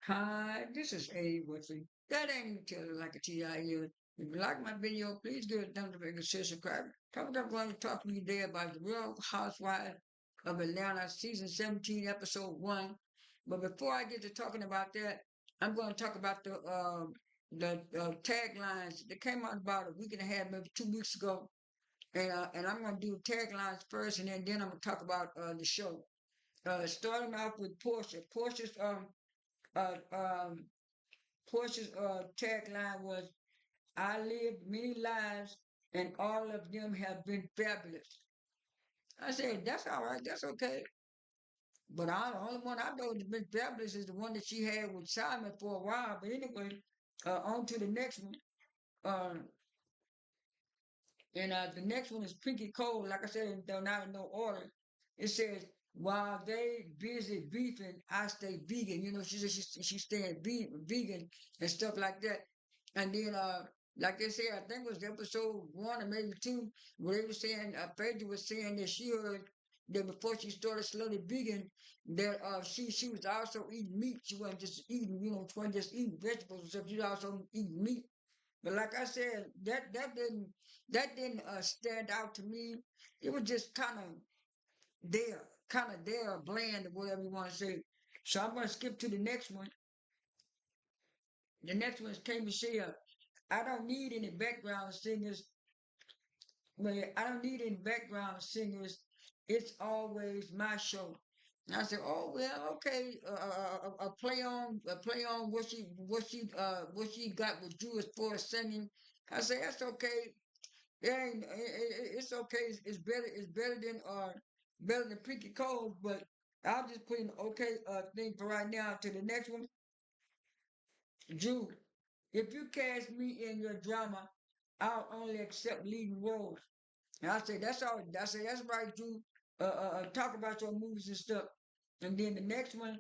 Hi, this is A. Woodley. That ain't tell it like a TIU. If you like my video, please give it a thumbs up and consider subscribing. Coming up, I'm going to talk to you today about the Real Housewives of Atlanta, season 17, episode 1. But before I get to talking about that, I'm going to talk about the taglines that came out about a week and a half, maybe 2 weeks ago. And I'm going to do taglines first, and then I'm going to talk about the show. Starting off with Porssha. Uh, um, Portia's tagline was, I lived many lives and all of them have been fabulous. I said, that's all right, that's okay. But the only one I know that's been fabulous is the one that she had with Simon for a while. But anyway, on to the next one. Uh, and the next one is Pinky Cole. Like I said, they're not in no order. It says, while they busy beefing, I stay vegan. You know, she said she's staying vegan and stuff like that. And then, like they said, I think it was episode 1 or maybe 2, where they were saying, Phaedra was saying that she heard that before she started slowly vegan, that she was also eating meat. She wasn't just eating, she wasn't just eating vegetables and stuff. She was also eating meat. But like I said, that didn't stand out to me. It was just kind of there, bland or whatever you want to say. So I'm gonna skip to the next one. The next one is K Michelle. I don't need any background singers. Well, I don't need any background singers. It's always my show. And I said, oh well, okay. A play on what she got with Drew as far as singing. I said that's okay. It's okay. It's better. It's better than Pinky Cole. But I'll just put an okay thing for right now. To the next one, Drew. If you cast me in your drama, I'll only accept leading roles. And I say, that's all. I say, that's right, Drew. Talk about your movies and stuff. And then the next one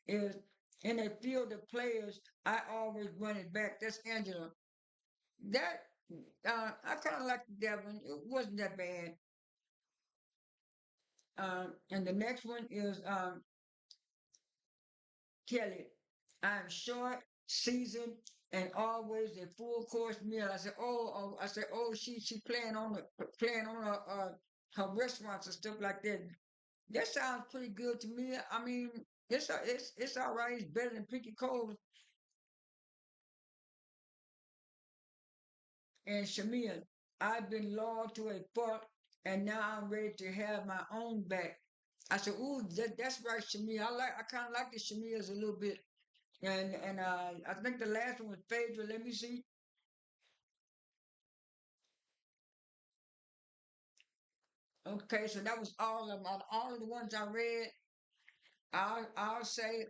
is, in a field of players, I always run it back. That's Angela. That, I kind of like that one. It wasn't that bad. And the next one is Kelli. I'm short, seasoned, and always a full course meal. I said, oh, she playing on her restaurants and stuff like that. That sounds pretty good to me. I mean, it's all right. It's better than Pinky Cole and Shamea. I've been loyal to a fault, and now I'm ready to have my own back. I said, ooh, that's right, Shamea. I kind of like the Shameas a little bit. And I think the last one was Phaedra. Let me see. Okay, so that was all of them. All of the ones I read, I'll say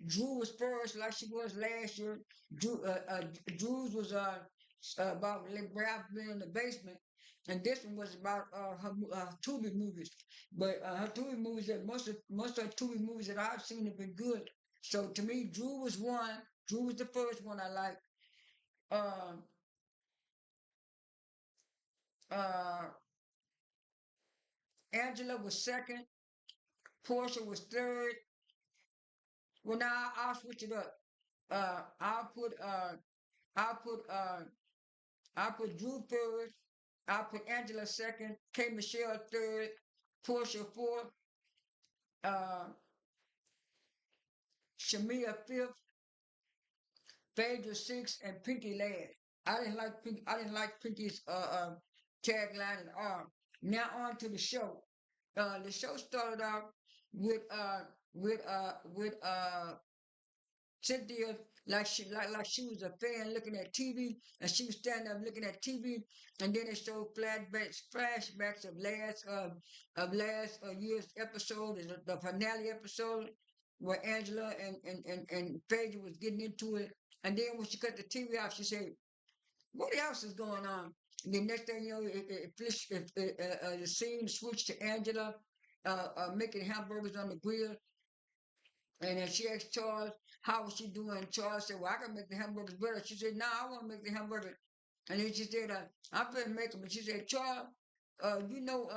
Drew was first, like she was last year. Drew's was about Ralph being in the basement, and this one was about her Tubi movies. But her Tubi movies, that most of her Tubi movies that I've seen have been good. So to me, Drew was one. Drew was the first one I liked. Um, uh, Angela was second. Portia was third. Well, now I'll switch it up. Uh, I'll put uh, I'll put uh, I'll put Drew first. I'll put Angela second. K Michelle third. Portia fourth. Uh, Shamea fifth. Phaedra sixth, and Pinky last. I didn't like Pinky's tagline at all. Now on to the show. The show started out with uh with Cynthia, like she was a fan looking at TV, and she was standing up looking at TV, and then it showed flashbacks of last year's episode, the finale episode, where Angela and Phaedra was getting into it, and then when she cut the TV off, she said, "What else is going on?" And the next thing you know, the scene switched to Angela making hamburgers on the grill. And then she asked Charles, how was she doing? Charles said, well, I can make the hamburgers better. She said, no, I want to make the hamburger. And then she said, I'm going to make them. And she said, Charles, you know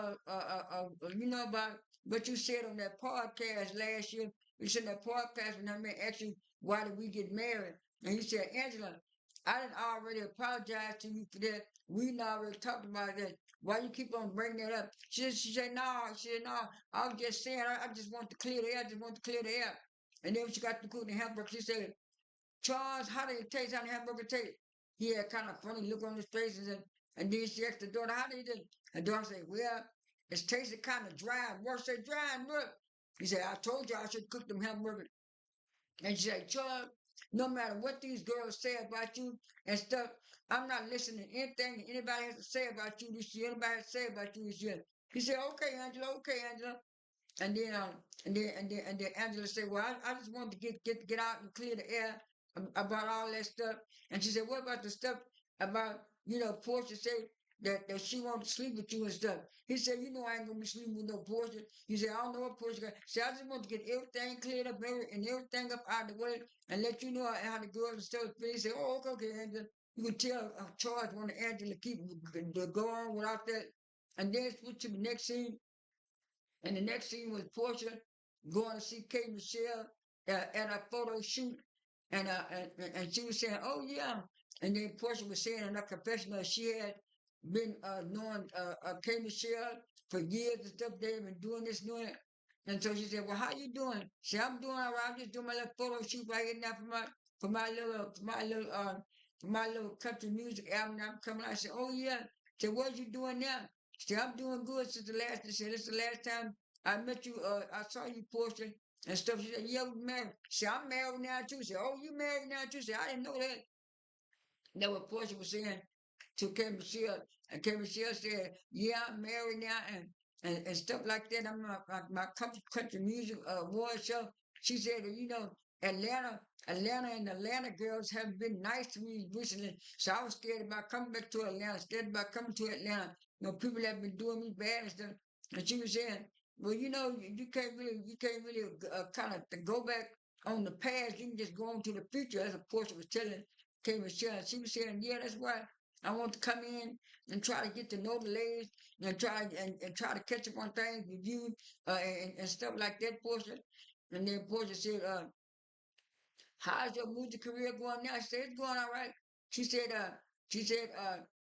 about But you said on that podcast last year, you said that podcast when that man asked you, why did we get married? And you said, Angela, I didn't already apologize to you for that. We done already talked about that. Why you keep on bringing that up? She said, no, I was just saying, I just want to clear the air, I just want to clear the air. And then when she got to cook the hamburger, she said, Charles, how did it taste? How did the hamburger taste? He had kind of funny look on his face and then she asked the daughter, how did it? The daughter said, well, it's tasted kind of dry. Worse said dry and look. He said, I told you I should cook them hamburgers. And she said, Charles, no matter what these girls say about you and stuff, I'm not listening to anything anybody has to say about you this year. Anybody has to say about you this year. He said, okay, Angela, okay, Angela. And then, and then Angela said, "Well, I just wanted to get out and clear the air about all that stuff." And she said, "What about the stuff about Portia said that she wanted to sleep with you and stuff?" He said, "You know I ain't gonna be sleeping with no Portia." He said, "I don't know what Portia got." She said, "I just want to get everything cleared up and everything up out of the way and let you know how the girls and stuff feel." He said, "Oh, okay, Angela." You can tell Charles wanted Angela to keep to go on without that. And then switch to the next scene, and the next scene was Portia going to see Kate Michelle at a photo shoot, and she was saying, "Oh yeah," and then Portia was saying in her confessional she had been knowing Kate Michelle for years and stuff. They've been doing this, doing it, and so she said, "Well, how you doing?" She said, "I'm doing all right. I'm just doing my little photo shoot right here now for my little country music album. I'm coming out." I said, "Oh yeah." She said, "What you doing now?" She said, "I'm doing good since the last." She said, "This is the last time I met you, I saw you, Portia, and stuff." She said, "Yeah, we married." She said, "I'm married now too." She said, "Oh, you married now too?" She said, "I didn't know that." That what Portia was saying to Kim Michelle. And Kim Michelle said, "Yeah, I'm married now," and stuff like that. I'm my country music award show. She said, Atlanta, Atlanta and Atlanta girls haven't been nice to me recently. So I was scared about coming back to Atlanta, scared about coming to Atlanta. People have been doing me bad and stuff. And she was saying, "Well, you can't really kind of go back on the past. You can just go on to the future," as a Portia was telling Kim Michelle. She was saying, "Yeah, that's why I want to come in and try to get to know the ladies and try to catch up on things with you and stuff like that, Portia." And then Portia said, "How's your music career going now?" I said, "It's going all right." She said,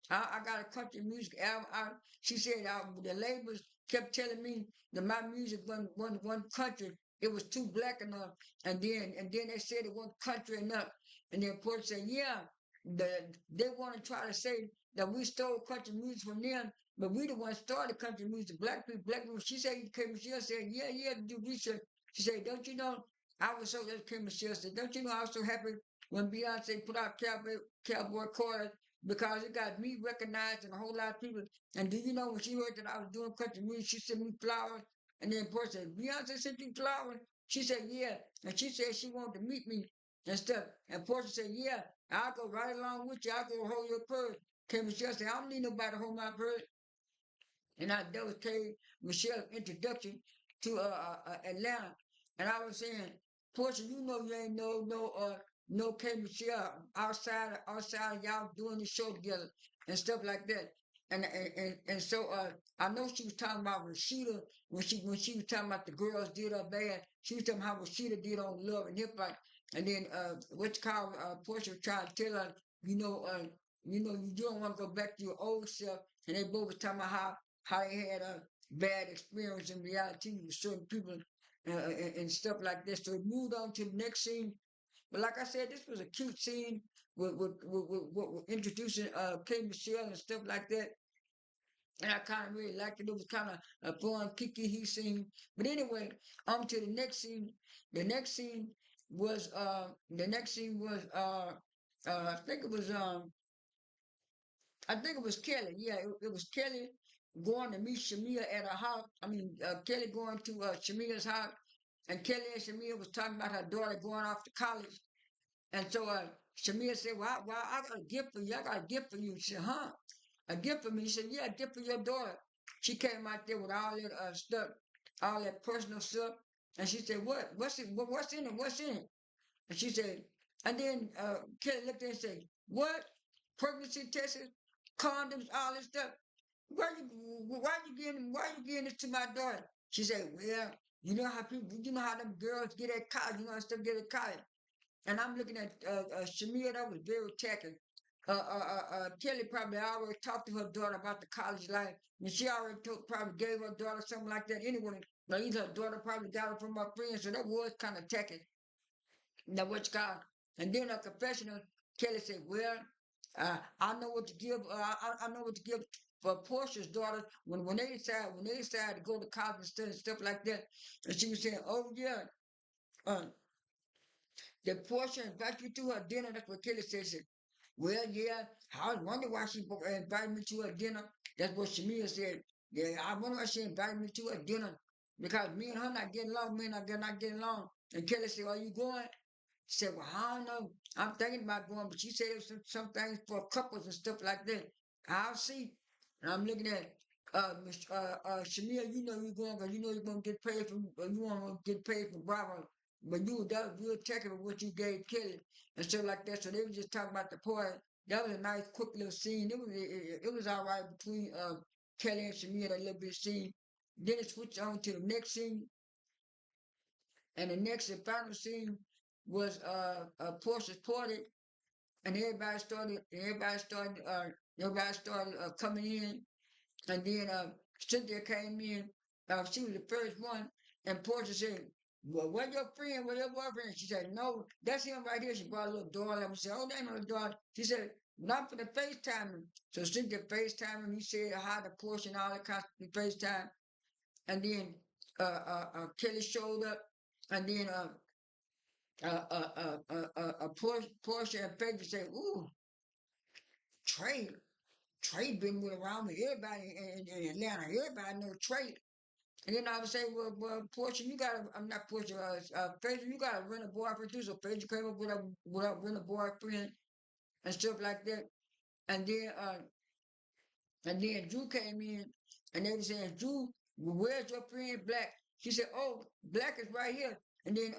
I got a country music album out. She said, the labels kept telling me that my music wasn't one country. It was too black enough. And then they said it wasn't country enough. And then Portia said, "Yeah, they want to try to say that we stole country music from them, but we the ones started country music. Black people." She said, She said, "Yeah, yeah, do research." She said, "Don't you know?" I was so that Kim Michelle said, "Don't you know I was so happy when Beyonce put out Cowboy Chorus because it got me recognized and a whole lot of people. And do you know when she heard that I was doing country music, she sent me flowers." And then Portia said, "Beyonce sent you flowers?" She said, "Yeah." And she said she wanted to meet me and stuff. And Portia said, "Yeah, I'll go right along with you. I'll go hold your purse." Kim Michelle said, "I don't need nobody to hold my purse." And that was K. Michelle's introduction to Atlanta. And I was saying, Portia, you ain't no K. Michelle outside of y'all doing the show together and stuff like that. And so I know she was talking about Rashida when she was talking about the girls did her bad. She was talking how Rashida did on Love and Hip Hop. And then what you call Portia was trying to tell her, you know, you don't want to go back to your old self. And they both was talking about how they had a bad experience in reality with certain people and stuff like this. So it moved on to the next scene. But like I said, this was a cute scene with introducing K. Michelle and stuff like that. And I kind of really liked it. It was kind of a fun, kiki scene. But anyway, on to the next scene. The next scene was I think it was Kelli. Yeah, it was Kelli going to meet Shamea at her house. I mean, Kelli going to Shamea's house, and Kelli and Shamea was talking about her daughter going off to college. And so Shamea said, "Well, I got a gift for you. I got a gift for you." She said, "Huh? A gift for me?" He said, "Yeah, a gift for your daughter." She came out there with all that stuff, all that personal stuff. And she said, "What? What's it? What's in it? What's in it?" And she said, and then Kelli looked at her and said, "What? Pregnancy tests, condoms, all this stuff. Why you giving this to my daughter?" She said, well, you know how them girls get at college, you know how stuff get at college. And I'm looking at Shamea, that was very tacky. Kelli probably already talked to her daughter about the college life, and she already probably gave her daughter something like that anyway. But either her daughter probably got it from her friends, so that was kind of tacky. That what you call. And then a confessional, Kelli said, "Well, I know what to give. I know what to give for Portia's daughter when they decide to go to college and study stuff like that." And she was saying, "Oh yeah, uh, the Portia invite you to her dinner." That's what Kelli said. She said, well, yeah, I was wondering why she invited me to her dinner. That's what Shamea said. Yeah, I wonder why she invited me to her dinner because me and her not getting along. Me and her not getting along. And Kelli said, "Are you going?" She said, "Well, I don't know. I'm thinking about going," but she said it was some things for couples and stuff like that. I'll see." And I'm looking at Shamea, you know you're going because you know you're going to get paid for, you want to get paid for Bravo. But that was real technical what you gave Kelli and stuff like that. So they were just talking about the party. That was a nice, quick little scene. It was all right between Kelli and Shamea, that little bit scene. Then it switched on to the next scene. And the next and final scene was Portia's party, and everybody started coming in, and then Cynthia came in. She was the first one, and Portia said, "Well, where your friend? Where your boyfriend?" She said, "No, that's him right here." She brought a little doll up and said, "Oh, that ain't no doll." She said, "Not for the FaceTime him." So Cynthia FaceTime him. He said hi to Portia and all that kind of FaceTime. And then Kelli showed up, and then Portia and Peggy said, "Ooh, Trey, Trey been with around with everybody in Atlanta. Everybody know Trey." And then I would say, well, Portia, you got to, I'm not Portia, Phaedra, you got to rent a boyfriend too. So Phaedra came up with a rent a boyfriend and stuff like that. And then, uh, and then Drew came in and they were saying, "Drew, where's your friend Black?" She said, "Oh, Black is right here." And then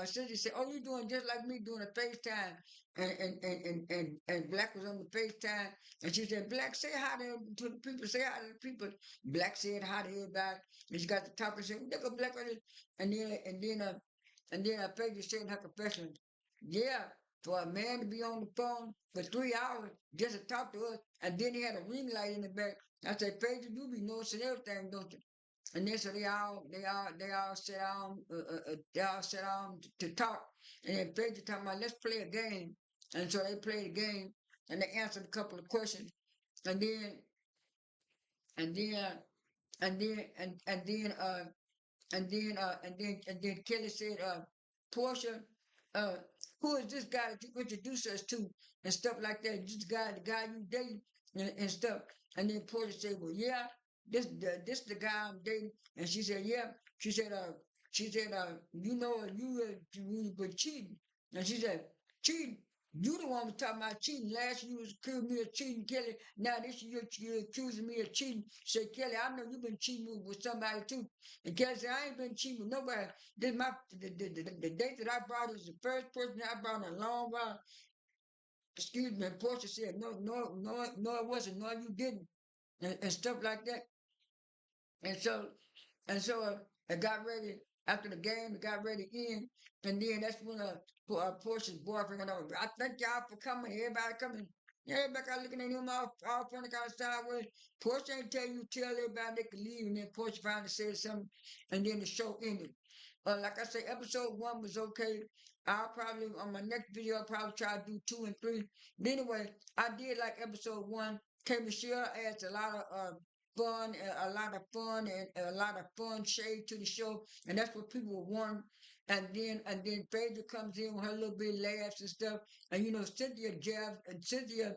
Cynthia said, "Oh, you doing just like me doing a FaceTime." And Black was on the FaceTime. And she said, "Black, say hi to the people, say hi to the people." Black said hi to everybody. And she got the top and said, "Look at Black right here." And then Peggy said in her confession, "Yeah, for a man to be on the phone for 3 hours just to talk to us, and then he had a ring light in the back." I said, "Peggy, you be noticing everything, don't you?" And then so they all sat down to talk. And then Peggy talking about, "Let's play a game." And so they played a game, and they answered a couple of questions. And then and then and then and then and then Kelli said, "Portia, uh, who is this guy that you introduced us to and stuff like that? This guy, the guy you dating and stuff." And then Portia said, "Well, yeah, this the guy I'm dating." And she said, "Yeah." "You know, you been cheating." And she said, "Cheating? You the one was talking about cheating. Last year you was accusing me of cheating, Kelli. Now this year you're accusing me of cheating." Say, "Kelli, I know you've been cheating with somebody too." And Kelli said, "I ain't been cheating with nobody. This my the date that I brought is the first person I brought in a long while." Excuse me. And Portia said, "No, no, no, no, it wasn't. No, you didn't," and stuff like that. And so it got ready after the game. It got ready in, and then that's when Portia's boyfriend went over. "I thank y'all for coming. Everybody coming." Everybody got looking at him all funny kind of sideways. Portia ain't tell everybody they could leave, and then Portia finally said something, and then the show ended. Like I say, episode 1 was okay. I'll probably on my next video I'll probably try to do 2 and 3. But anyway, I did like episode 1. K Michelle adds a lot of fun and a lot of fun shade to the show, and that's what people want. And then Phaedra comes in with her little bit of laughs and stuff, and Cynthia jabs and Cynthia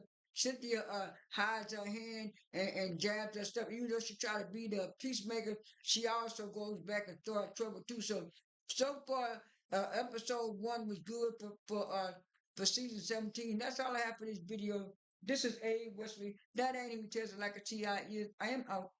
hides her hand and jabs her stuff. Even though she tried to be the peacemaker, she also goes back and starts trouble too. So far, episode 1 was good for season 17. That's all I have for this video. This is A. Wesley. That ain't even tells it like a TI is. I am out.